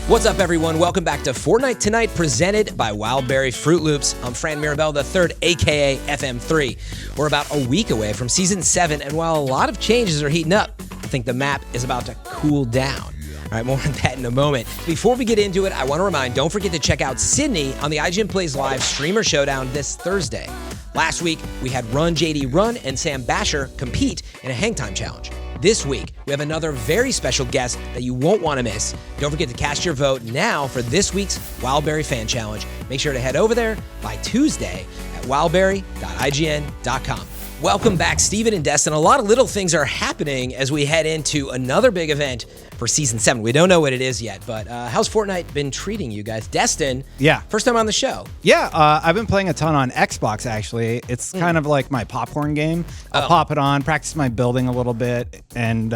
What's up, everyone? Welcome back to Fortnite Tonite, presented by Wildberry Fruit Loops. I'm Fran Mirabel III, aka FM3. We're about a week away from Season 7, and while a lot of changes are heating up, I think the map is about to cool down. All right, more on that in a moment. Before we get into it, I want to remind, don't forget to check out Sydney on the IGN Plays Live Streamer Showdown this Thursday. Last week, we had Run JD Run and Sam Basher compete in a hang time challenge. This week, we have another very special guest that you won't want to miss. Don't forget to cast your vote now for this week's Wildberry Fan Challenge. Make sure to head over there by Tuesday at wildberry.ign.com. Welcome back, Steven and Destin. A lot of little things are happening as we head into another big event for Season 7. We don't know what it is yet, but how's Fortnite been treating you guys? Destin, yeah, first time on the show. Yeah, I've been playing a ton on Xbox, actually. It's kind of like my popcorn game. I'll pop it on, practice my building a little bit, and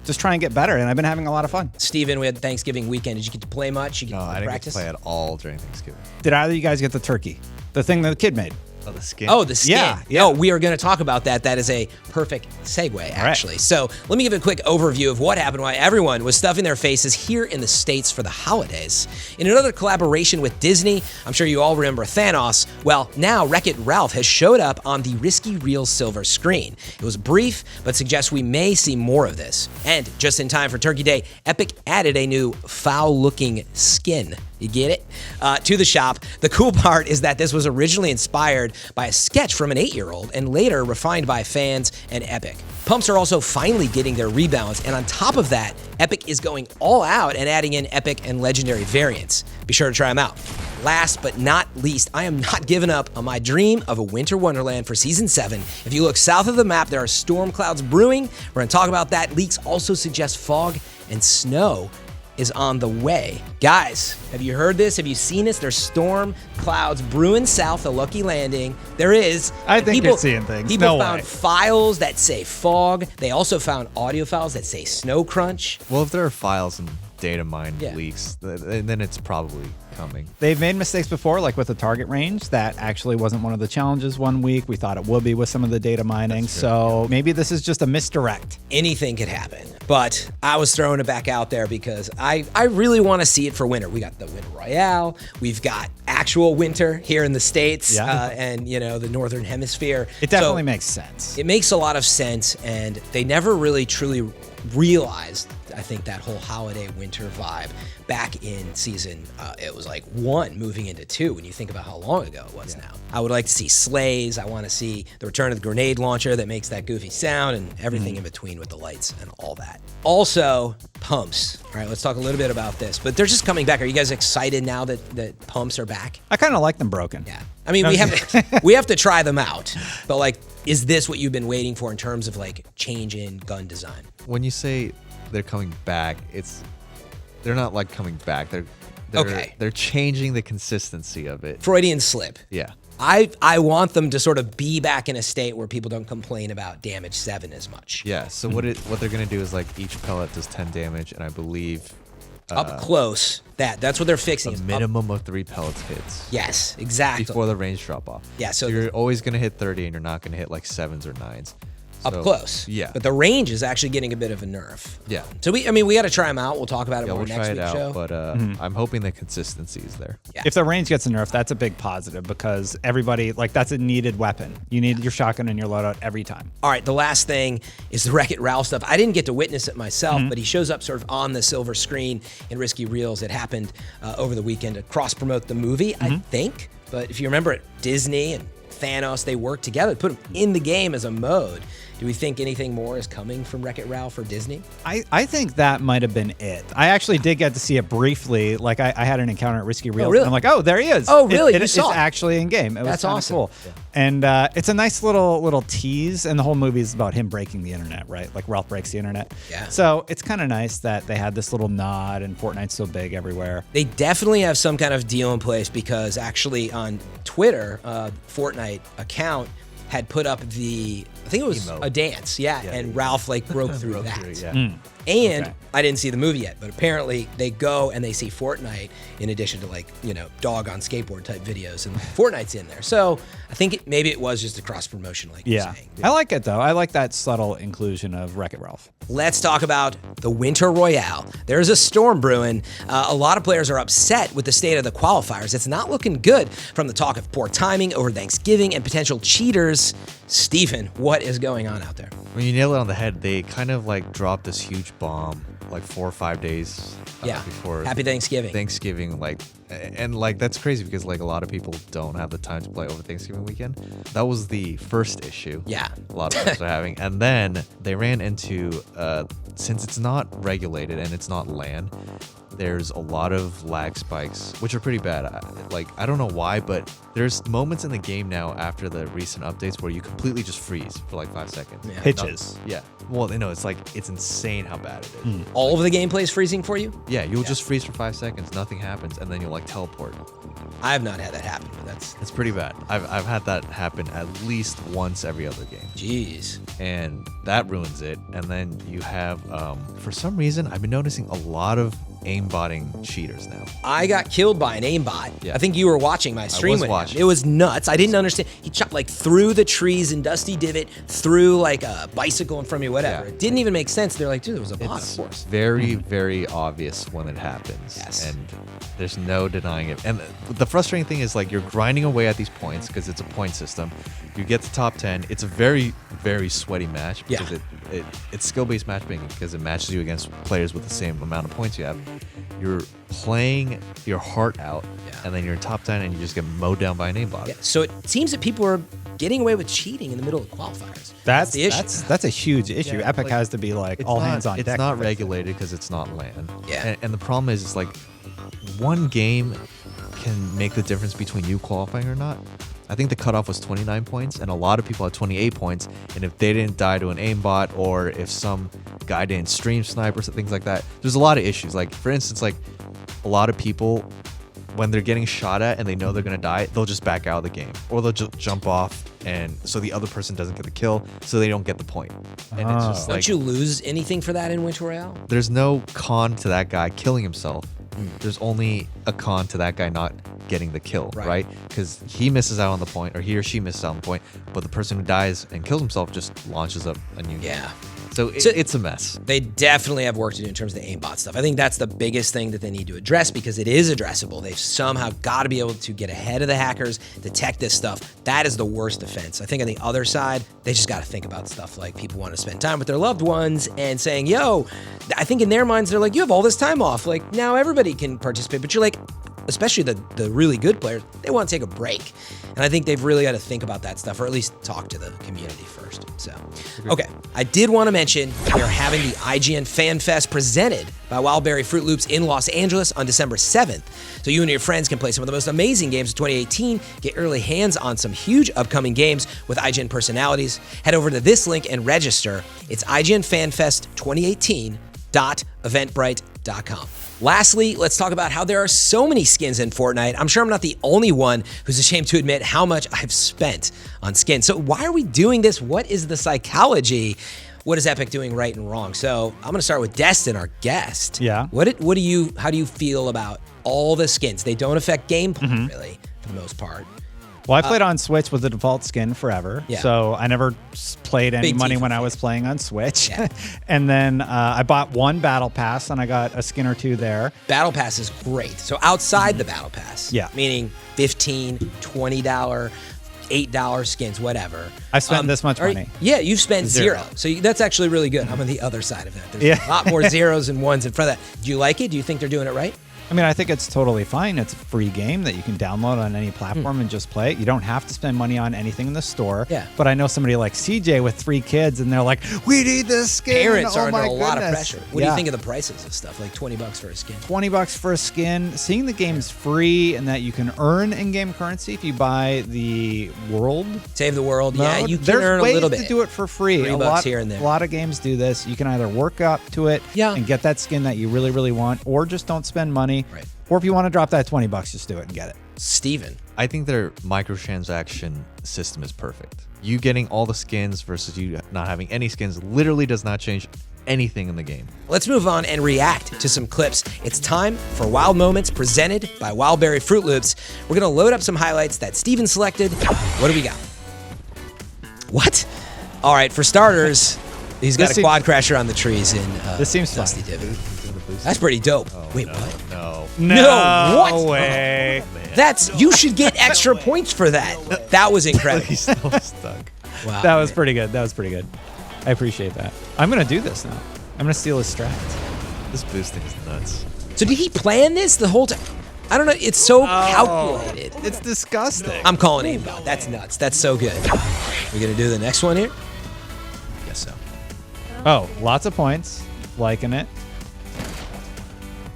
just try and get better, and I've been having a lot of fun. Steven, we had Thanksgiving weekend. Did you get to play much? No, I didn't get to play at all during Thanksgiving. Did either of you guys get the turkey? The thing that the kid made? Oh, the skin? Oh, the skin. Yeah. Oh, we are going to talk about that. That is a perfect segue, actually. Right. So let me give a quick overview of what happened, why everyone was stuffing their faces here in the States for the holidays. In another collaboration with Disney, I'm sure you all remember Thanos. Well, now Wreck-It Ralph has showed up on the Risky Reels silver screen. It was brief, but suggests we may see more of this. And just in time for Turkey Day, Epic added a new foul-looking skin. You get it? To the shop. The cool part is that this was originally inspired by a sketch from an 8-year-old and later refined by fans and Epic. Pumps are also finally getting their rebalance, and on top of that, Epic is going all out and adding in epic and legendary variants. Be sure to try them out. Last but not least, I am not giving up on my dream of a winter wonderland for Season 7. If you look south of the map, there are storm clouds brewing. We're going to talk about that. Leaks also suggest fog and snow is on the way. Guys, have you heard this? Have you seen this? There's storm clouds brewing south of Lucky Landing. There is. I think you're seeing things. People found files that say fog. They also found audio files that say snow crunch. Well, if there are files and data mine leaks, then it's probably coming. They've made mistakes before, like with the target range. That actually wasn't one of the challenges one week. We thought it would be with some of the data mining. So maybe this is just a misdirect. Anything could happen. But I was throwing it back out there because I really want to see it for winter. We got the Winter Royale. We've got actual winter here in the States and, you know, the Northern Hemisphere. It definitely makes sense. It makes a lot of sense, and they never really truly realized, I think, that whole holiday winter vibe back in season, it was like 1 moving into 2 when you think about how long ago it was now. I would like to see sleighs. I want to see the return of the grenade launcher that makes that goofy sound and everything in between with the lights and all that. Also, pumps. All right, let's talk a little bit about this. But they're just coming back. Are you guys excited now that pumps are back? I kind of like them broken. Yeah. I mean, we have to try them out. But, like, is this what you've been waiting for in terms of, like, change in gun design? When you say they're coming back, they're not like coming back. They're changing the consistency of it. Freudian slip. Yeah. I want them to sort of be back in a state where people don't complain about damage 7 as much. Yeah. So what they're gonna do is, like, each pellet does 10 damage, and I believe up close. That's what they're fixing. A minimum of 3 pellets hits. Yes, exactly. Before the range drop off. Yeah. So you're always gonna hit 30, and you're not gonna hit like 7s or 9s. Up close. Yeah. But the range is actually getting a bit of a nerf. Yeah. So we got to try them out. We'll talk about it more next week's show. But I'm hoping the consistency is there. Yeah. If the range gets a nerf, that's a big positive because everybody, like, that's a needed weapon. You need your shotgun and your loadout every time. All right, the last thing is the Wreck-It Ralph stuff. I didn't get to witness it myself, but he shows up sort of on the silver screen in Risky Reels. It happened over the weekend to cross-promote the movie, I think. But if you remember it, Disney and Thanos, they worked together to put him in the game as a mode. Do we think anything more is coming from Wreck-It Ralph or Disney? I think that might have been it. I actually did get to see it briefly. Like, I had an encounter at Risky Reels. Oh, really? And I'm like, oh, there he is. Oh, really? It's actually in game. It was awesome. Cool. Yeah. And it's a nice little tease, and the whole movie is about him breaking the internet, right? Like, Ralph breaks the internet. Yeah. So it's kind of nice that they had this little nod, and Fortnite's so big everywhere. They definitely have some kind of deal in place because actually on Twitter, Fortnite account had put up I think it was emote. a dance, and Ralph like broke through that. And Okay. I didn't see the movie yet, but apparently they go and they see Fortnite in addition to dog on skateboard type videos, and Fortnite's in there. So I think maybe it was just a cross promotion, like you're saying. I like it though. I like that subtle inclusion of Wreck-It Ralph. Let's talk about the Winter Royale. There's a storm brewing. A lot of players are upset with the state of the qualifiers. It's not looking good from the talk of poor timing over Thanksgiving and potential cheaters. Stephen, what is going on out there? When you nail it on the head, they kind of like dropped this huge bomb like 4 or 5 days before Happy Thanksgiving. Thanksgiving, and that's crazy because like a lot of people don't have the time to play over Thanksgiving weekend. That was the first issue. Yeah. A lot of players are having. And then they ran into since it's not regulated and it's not LAN, there's a lot of lag spikes, which are pretty bad. I don't know why, but there's moments in the game now after the recent updates where you completely just freeze for like 5 seconds. Yeah. Pitches. Yeah. Well, it's insane how bad it is. All of the gameplay is freezing for you? Yeah, you'll just freeze for 5 seconds, nothing happens, and then you'll like teleport. I have not had that happen, but It's pretty bad. I've had that happen at least once every other game. Jeez. And that ruins it. And then you have, for some reason, I've been noticing a lot of aimbotting cheaters now. I got killed by an aimbot. Yeah. I think you were watching my stream was with watching. him. It was nuts. I didn't understand. He chopped like through the trees in Dusty Divot, through like a bicycle in front of me, whatever. Yeah. It didn't even make sense. They're like, dude, there was a bot, It's of course. very, very obvious when it happens. Yes. And there's no denying it. And the frustrating thing is like you're grinding away at these points because it's a point system. You get to top 10. It's a very, very sweaty match because it's skill-based matchmaking because it matches you against players with the same amount of points you have. You're playing your heart out, and then you're in top 10 and you just get mowed down by an aimbot. Yeah. So it seems that people are getting away with cheating in the middle of qualifiers. That's the issue. That's a huge issue. Yeah, Epic like, has to be like all hands on deck. It's not to fix it. regulated because it's not LAN. Yeah. And the problem is like one game can make the difference between you qualifying or not. I think the cutoff was 29 points, and a lot of people had 28 points. And if they didn't die to an aimbot, or if some guy didn't stream snipe or things like that, there's a lot of issues. Like for instance, like a lot of people, when they're getting shot at and they know they're gonna die, they'll just back out of the game, or they'll just jump off, and so the other person doesn't get the kill, so they don't get the point. And it's just like, Don't you lose anything for that in Winter Royale? there's no con to that guy killing himself. There's only a con to that guy not getting the kill, right? Because he misses out on the point, or he or she misses out on the point, but the person who dies and kills himself just launches up a new game. Yeah. So it's a mess. They definitely have work to do in terms of the aimbot stuff. I think that's the biggest thing that they need to address because it is addressable. They've somehow got to be able to get ahead of the hackers, detect this stuff. That is the worst defense. I think on the other side, they just got to think about stuff like people want to spend time with their loved ones and saying, yo, I think in their minds, they're like, you have all this time off. Like now everybody can participate, but you're like, especially the really good players, they want to take a break. And I think they've really got to think about that stuff, or at least talk to the community first. So, okay. I did want to mention we are having the IGN Fan Fest presented by Wildberry Fruit Loops in Los Angeles on December 7th. So you and your friends can play some of the most amazing games of 2018, get early hands on some huge upcoming games with IGN personalities. Head over to this link and register. It's IGNFanFest2018.eventbrite.com. Lastly, let's talk about how there are so many skins in Fortnite. I'm sure I'm not the only one who's ashamed to admit how much I've spent on skins. So why are we doing this? What is the psychology? What is Epic doing right and wrong? So I'm gonna start with Destin, our guest. Yeah. How do you feel about all the skins? They don't affect gameplay really, for the most part. Well, I played on Switch with the default skin forever, Yeah. so I never played any Big money T when for I was playing on Switch. Yeah. And then I bought one Battle Pass, and I got a skin or two there. Battle Pass is great. So outside the Battle Pass, Yeah. meaning $15, $20, $8 skins, whatever. I spent this much money. Yeah, you've spent zero. Zero. So that's actually really good. I'm on the other side of that. There's Yeah. a lot more zeros and ones in front of that. Do you like it? Do you think they're doing it right? I mean, I think it's totally fine. It's a free game that you can download on any platform and just play it. You don't have to spend money on anything in the store. Yeah. But I know somebody like CJ with 3 kids, and they're like, "We need this skin." Parents oh are under my a lot of goodness." pressure. What do you think of the prices of stuff? Like $20 for a skin. $20 for a skin. Seeing the game's free and that you can earn in-game currency if you buy the world. Save the world. Yeah, mode. you can There's earn a ways little bit. to do it for free. $3 here and there. A lot of games do this. You can either work up to it and get that skin that you really, really want, or just don't spend money. Right. Or if you want to drop that $20, just do it and get it. Steven. I think their microtransaction system is perfect. You getting all the skins versus you not having any skins literally does not change anything in the game. Let's move on and react to some clips. It's time for Wild Moments presented by Wildberry Fruit Loops. We're going to load up some highlights that Steven selected. What do we got? What? All right, for starters, he's got a quad crasher on the trees in this seems Dusty fun. Divot. That's pretty dope. Wait, no, what? No. No, what? way. You should get extra points for that. That was incredible. He's still stuck. Wow. That was pretty good. That was pretty good. I appreciate that. I'm going to do this now. I'm going to steal his strat. This boosting is nuts. So did he plan this the whole time? I don't know. It's so calculated. It's disgusting. I'm calling aimbot. That's nuts. That's so good. We're going to do the next one here? Guess so. Oh, lots of points. Liking it.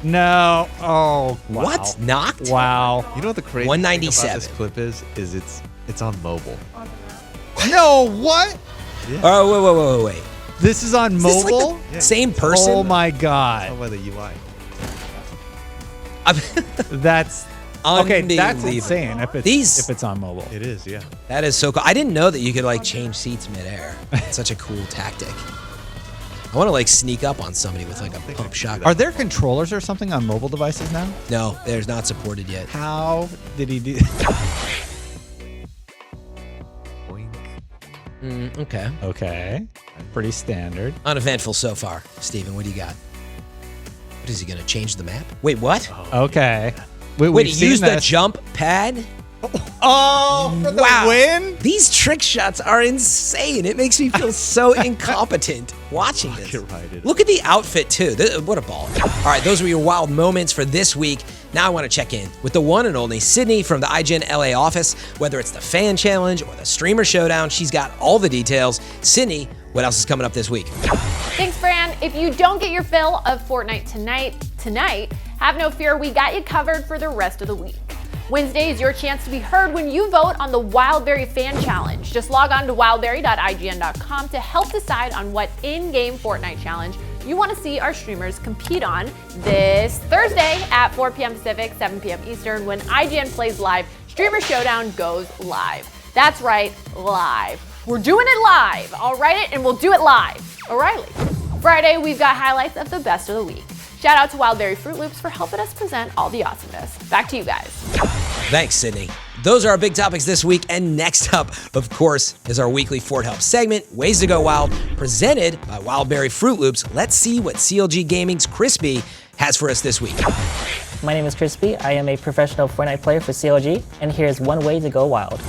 No. Oh, wow. What? Knocked? Wow. You know what the crazy thing 197. about this clip is? It's on mobile. No, what? Yeah. Oh, wait. This is on Is this like mobile? the same person? Oh my How god. about the UI? That's okay, that's Unbelievable. insane if it's on mobile. It is, yeah. That is so cool. I didn't know that you could like change seats midair. It's such a cool tactic. I want to like sneak up on somebody with like a pump shotgun. Are there controllers or something on mobile devices now? No, there's not supported yet. How did he do Boink. Okay. Okay. Pretty standard. Uneventful so far. Steven, what do you got? What is he going to change the map? Wait, what? Okay. Wait, we've he seen used the this. jump pad? Oh, for the Wow. win? These trick shots are insane. It makes me feel so incompetent watching this. You're right. Look at the outfit, too. What a ball. All right, those were your wild moments for this week. Now I want to check in with the one and only Sydney from the IGN LA office. Whether it's the fan challenge or the streamer showdown, she's got all the details. Sydney, what else is coming up this week? Thanks, Fran. If you don't get your fill of Fortnite tonight, have no fear, we got you covered for the rest of the week. Wednesday is your chance to be heard when you vote on the Wildberry Fan Challenge. Just log on to wildberry.ign.com to help decide on what in-game Fortnite challenge you want to see our streamers compete on this Thursday at 4 p.m. Pacific, 7 p.m. Eastern when IGN Plays Live. Streamer Showdown goes live. That's right, live. We're doing it live, all right? And we'll do it live. O'Reilly. Friday, we've got highlights of the best of the week. Shout out to Wildberry Fruit Loops for helping us present all the awesomeness. Back to you guys. Thanks, Sydney. Those are our big topics this week. And next up, of course, is our weekly Fort Help segment, Ways to Go Wild, presented by Wildberry Fruit Loops. Let's see what CLG Gaming's Crispy has for us this week. My name is Crispy. I am a professional Fortnite player for CLG, and here's one way to go wild.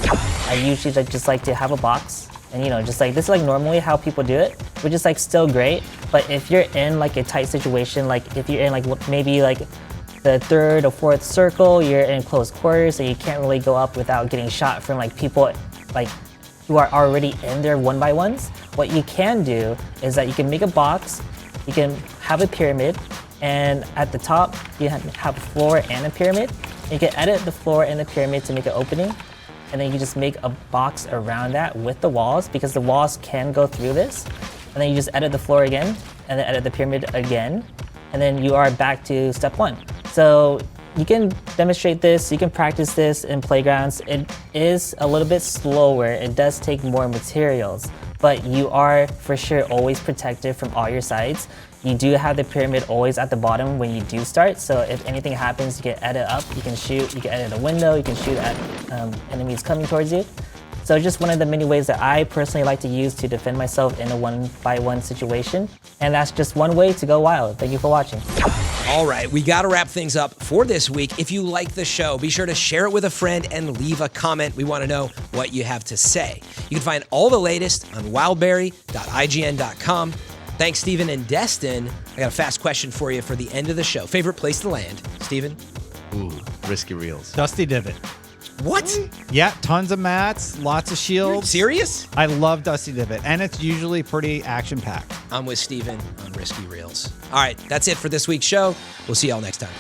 I usually just like to have a box, and just like this is like normally how people do it, which is like still great. But if you're in like a tight situation, like if you're in like maybe like the third or fourth circle, you're in close quarters, and you can't really go up without getting shot from like people like who are already in there one by ones. What you can do is that you can make a box, you can have a pyramid, and at the top you have a floor and a pyramid. You can edit the floor and the pyramid to make an opening, and then you just make a box around that with the walls, because the walls can go through this. And then you just edit the floor again, and then edit the pyramid again, and then you are back to step one. So you can demonstrate this, you can practice this in playgrounds. It is a little bit slower, it does take more materials, but you are for sure always protected from all your sides. You do have the pyramid always at the bottom when you do start, so if anything happens, you can edit up, you can shoot, you can edit a window, you can shoot at enemies coming towards you. So just one of the many ways that I personally like to use to defend myself in a one-by-one situation. And that's just one way to go wild. Thank you for watching. All right, we got to wrap things up for this week. If you like the show, be sure to share it with a friend and leave a comment. We want to know what you have to say. You can find all the latest on wildberry.ign.com. Thanks, Steven and Destin. I got a fast question for you for the end of the show. Favorite place to land? Steven? Ooh, risky reels. Dusty Divot. What? Yeah, tons of mats, lots of shields. Serious? I love Dusty Divot, and it's usually pretty action-packed. I'm with Steven on Risky Reels. All right, that's it for this week's show. We'll see y'all next time.